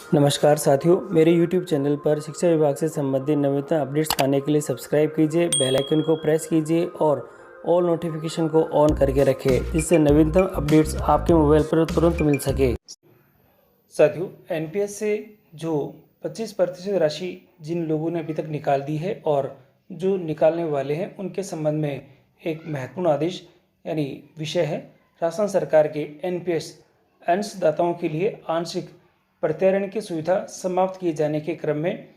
नमस्कार साथियों, मेरे YouTube चैनल पर शिक्षा विभाग से संबंधित नवीनतम अपडेट्स पाने के लिए सब्सक्राइब कीजिए, बेल आइकन को प्रेस कीजिए और ऑल नोटिफिकेशन को ऑन करके रखें, जिससे नवीनतम अपडेट्स आपके मोबाइल पर तुरंत मिल सके। साथियों, NPS से जो 25% राशि जिन लोगों ने अभी तक निकाल दी है और जो निकालने वाले हैं उनके संबंध में एक महत्वपूर्ण आदेश यानी विषय है। राजस्थान सरकार के NPS अंशदाताओं के लिए आंशिक प्रत्यायन की सुविधा समाप्त किए जाने के क्रम में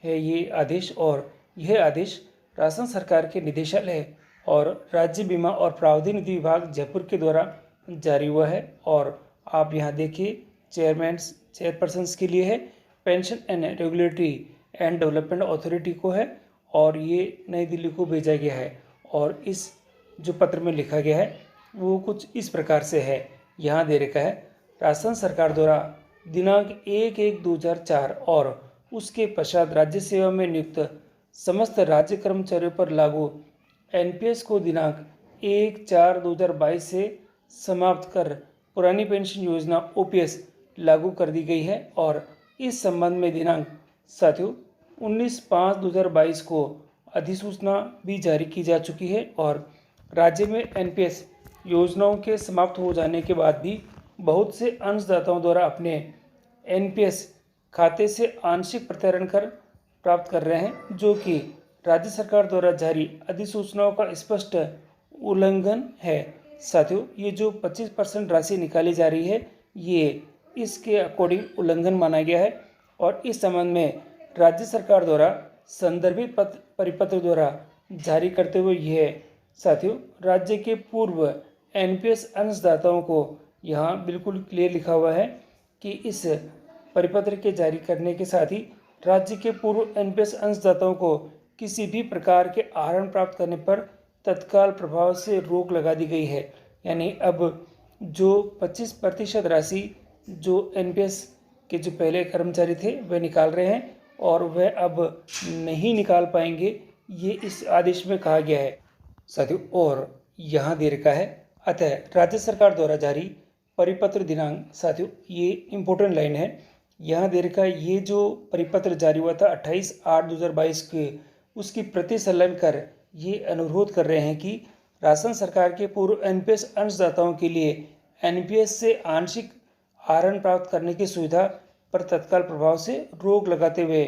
है ये आदेश, और यह आदेश राजस्थान सरकार के निदेशालय और राज्य बीमा और प्रावधान निधि विभाग जयपुर के द्वारा जारी हुआ है। और आप यहाँ देखिए, चेयरपर्सन्स के लिए है, pension and regulatory and development authority को है, और ये नई दिल्ली को भेजा गया है। और इस जो पत्र में लिखा गया है वो कुछ इस प्रकार से है, यहाँ दे रखा है। राजस्थान सरकार द्वारा दिनांक 1/1/2004 और उसके पश्चात राज्य सेवा में नियुक्त समस्त राज्य कर्मचारियों पर लागू NPS को दिनांक 1/4/2022 से समाप्त कर पुरानी पेंशन योजना OPS लागू कर दी गई है। और इस संबंध में दिनांक साथियों 19/5/2022 को अधिसूचना भी जारी की जा चुकी है। और राज्य में NPS योजनाओं के समाप्त हो जाने के बाद भी बहुत से अंशदाताओं द्वारा अपने NPS खाते से आंशिक प्रत्यायन कर प्राप्त कर रहे हैं, जो कि राज्य सरकार द्वारा जारी अधिसूचनाओं का स्पष्ट उल्लंघन है। साथियों, ये जो 25% राशि निकाली जा रही है ये इसके अकॉर्डिंग उल्लंघन माना गया है। और इस संबंध में राज्य सरकार द्वारा संदर्भित परिपत्र द्वारा जारी करते हुए यह साथियों राज्य के पूर्व NPS अंशदाताओं को यहाँ बिल्कुल क्लियर लिखा हुआ है कि इस परिपत्र के जारी करने के साथ ही राज्य के पूर्व NPS अंशदाताओं को किसी भी प्रकार के आहरण प्राप्त करने पर तत्काल प्रभाव से रोक लगा दी गई है। यानी अब जो 25% राशि जो NPS के जो पहले कर्मचारी थे वह निकाल रहे हैं और वह अब नहीं निकाल पाएंगे, ये इस आदेश में कहा गया है साथियों। और यहाँ दे रखा है, अतः राज्य सरकार द्वारा जारी परिपत्र दिनांक, साथियों ये इम्पोर्टेंट लाइन है, यहाँ दे रखा है, ये जो परिपत्र जारी हुआ था 28/8/2022 के, उसकी प्रति संलग्न कर ये अनुरोध कर रहे हैं कि राजस्थान सरकार के पूर्व NPS अंशदाताओं के लिए NPS से आंशिक आहरण प्राप्त करने की सुविधा पर तत्काल प्रभाव से रोक लगाते हुए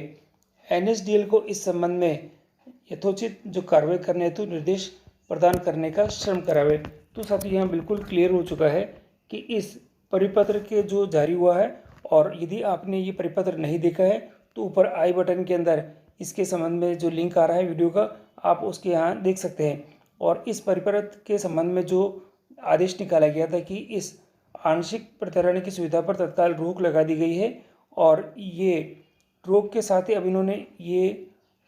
NSDL को इस संबंध में यथोचित जो कार्रवाई करने हेतु निर्देश प्रदान करने का श्रम करावे। तो साथियों यहाँ बिल्कुल क्लियर हो चुका है कि इस परिपत्र के जो जारी हुआ है, और यदि आपने ये परिपत्र नहीं देखा है तो ऊपर आई बटन के अंदर इसके संबंध में जो लिंक आ रहा है वीडियो का, आप उसके यहाँ देख सकते हैं। और इस परिपत्र के संबंध में जो आदेश निकाला गया था कि इस आंशिक प्रत्यायन की सुविधा पर तत्काल रोक लगा दी गई है, और ये रोक के साथ ही अब इन्होंने ये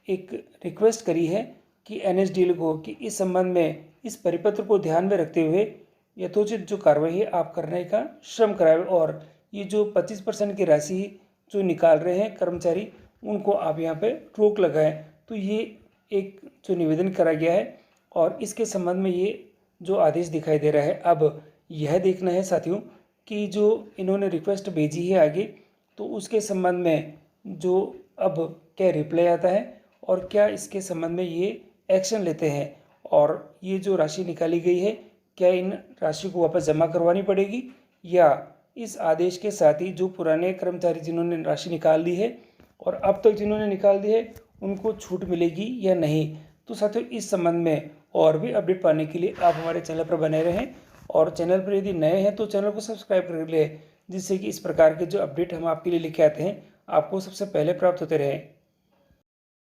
एक रिक्वेस्ट करी है कि NSDL को कि इस संबंध में इस परिपत्र को ध्यान में रखते हुए यथोचित जो कार्रवाई है आप करने का श्रम करावे। और ये जो 25% की राशि जो निकाल रहे हैं कर्मचारी, उनको आप यहाँ पे रोक लगाएं। तो ये एक जो निवेदन करा गया है और इसके संबंध में ये जो आदेश दिखाई दे रहा है। अब यह देखना है साथियों कि जो इन्होंने रिक्वेस्ट भेजी है आगे, तो उसके संबंध में जो अब क्या रिप्लाई आता है और क्या इसके संबंध में ये एक्शन लेते हैं, और ये जो राशि निकाली गई है क्या इन राशि को वापस जमा करवानी पड़ेगी, या इस आदेश के साथ ही जो पुराने कर्मचारी जिन्होंने राशि निकाल दी है और अब तक जिन्होंने निकाल दी है उनको छूट मिलेगी या नहीं। तो साथियों इस संबंध में और भी अपडेट पाने के लिए आप हमारे चैनल पर बने रहें, और चैनल पर यदि नए हैं तो चैनल को सब्सक्राइब कर लें, जिससे कि इस प्रकार के जो अपडेट हम आपके लिए लेके आते हैं आपको सबसे पहले प्राप्त होते रहें।